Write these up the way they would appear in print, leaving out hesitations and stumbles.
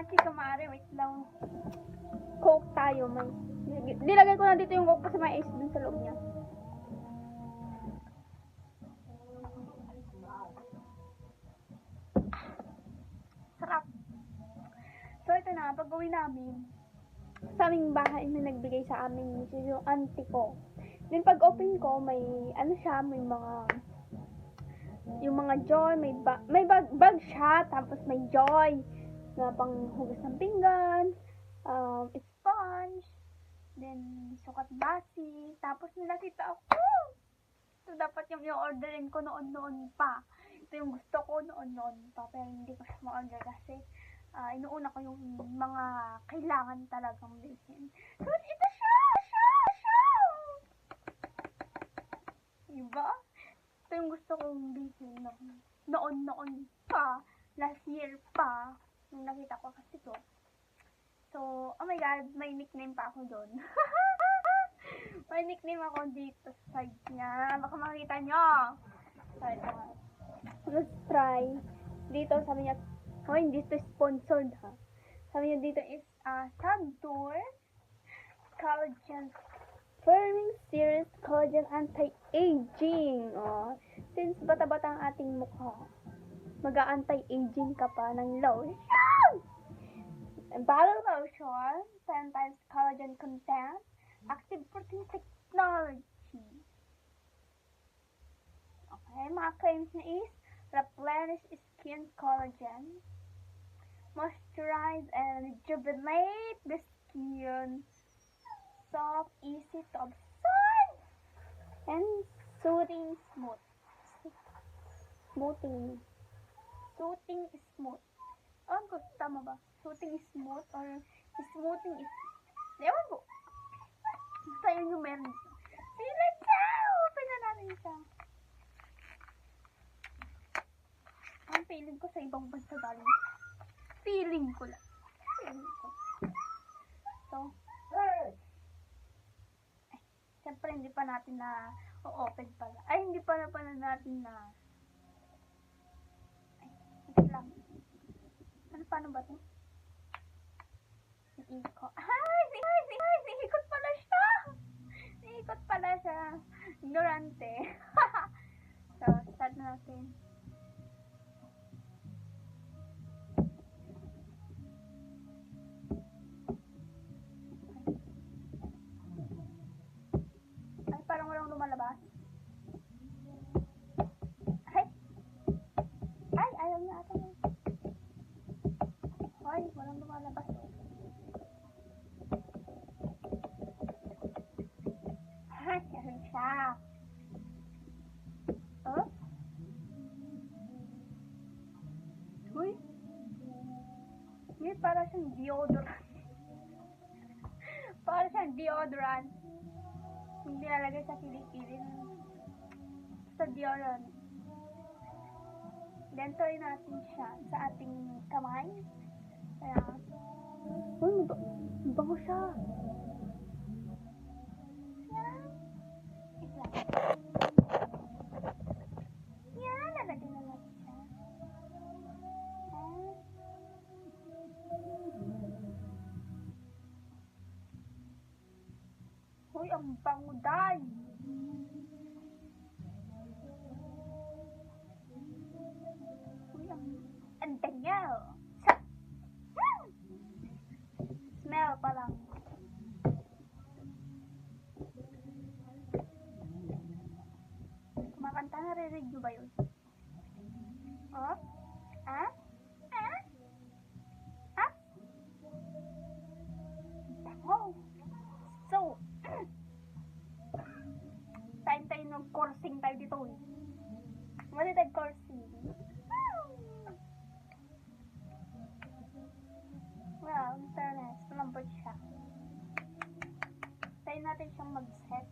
chika mare, wait lang. Coke tayo, may. Dilagay ko na dito yung coke kasi may ice dun sa loob niya. Sarap. So, ito na, pag-uwi namin, sa aming bahay na nagbigay sa amin, which is yung auntie ko. Then, pag-open ko, may, ano siya, may mga, yung mga joy, may bag siya, tapos may joy, na panghugas ng pinggan, sponge, then, sukat basi, tapos nakita ako, ito dapat yung orderin ko noon pa. Ito yung gusto ko noon pa, pero hindi ko siya ma-order kasi, inuuna ko yung mga kailangan talagang bilhin. So, ito siya! Diba? Ito yung gusto kong bilhin noon pa, last year pa, nung nakita ko kasi ito. So, oh my god, may nickname pa ako doon. May nickname ako dito sa side niya. Baka makita nyo. So, ito nga. Let's try. Dito, sabi niya, hindi ito sponsored ha. Sabi niya dito is, Santur Collagen Firming Series Collagen Anti-Aging. Since bata-bata ang ating mukha, mag-anti-aging ka pa ng lotion. Bottle lotion, 10 times collagen content, active protein technology. Okay, mga claims niya is, replenish skin collagen, moisturize and rejuvenate the skin, soft, easy to absorb, and soothing smooth. Soothing smooth. Tama ba? Soothing smooth or smoothing is... Ewan ko. Basta yun yung meron dito. Sige, let's go! Open na natin siya. Ang feeling ko sa ibang bansa galing. Feeling ko lang. So, siyempre hindi pa natin na o-open pala. Ay, hindi pa natin na... Wait lang. Paano ba ito? Iikot. Iikot pala siya! Iikot pala siya. Ignorante. So, start na natin. Ay, parang walang lumalabas. Ay, ayaw niya ata. Ay, walang lumalabas. Meron siya. Oh? Uy. May para siyang deodorant. Para siyang deodorant. Hindi nalagay sa kilikilin. Sa deodorant. Then, try natin siya sa ating kamay. Kaya, uy, mabango siya. Yan. Yan, lalagyan na natin siya. Uy, ang bango dahil. Uy, ang dangal. Smell pa lang. Kumakanta, narinig nyo ba yun? Oh? Ah? Ah? Ah? Oh! So, time tayo ng-coursing tayo dito eh. Mali tayo coursing. Well, in fairness, malambot siya. Tayo natin siyang mag-set.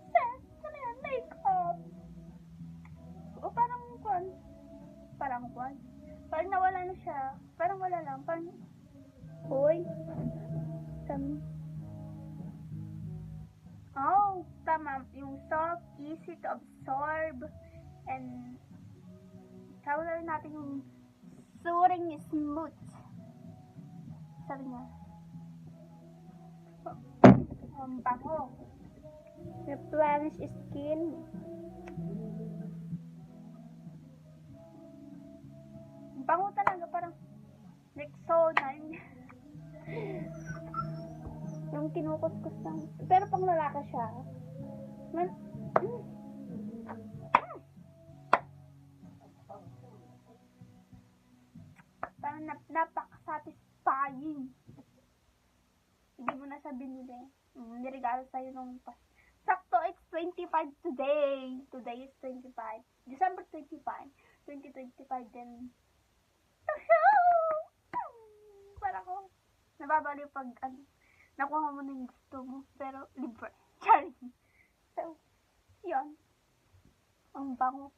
Set? Ano yan? Makeup! O parang kwan. Parang nawala na siya. Parang wala lang. Parang... Uy. Oh, tama. Yung soft, easy to absorb, and tawag natin yung soothing smooth. Sabi niya, ang bango. Replenish skin. Ang bango talaga, parang Rexona. Yung kinukuskus lang. Pero pang lalaki siya. Parang napaka-satisfying. Hindi mo na siya binili. Niregalo sa'yo nung sakto, it's 25 today. Today is 25. December 25. 2025 din. Para ko nababaliw pag nakuha mo na yung gusto mo. Pero libre. Charing. So, yun. Ang bango.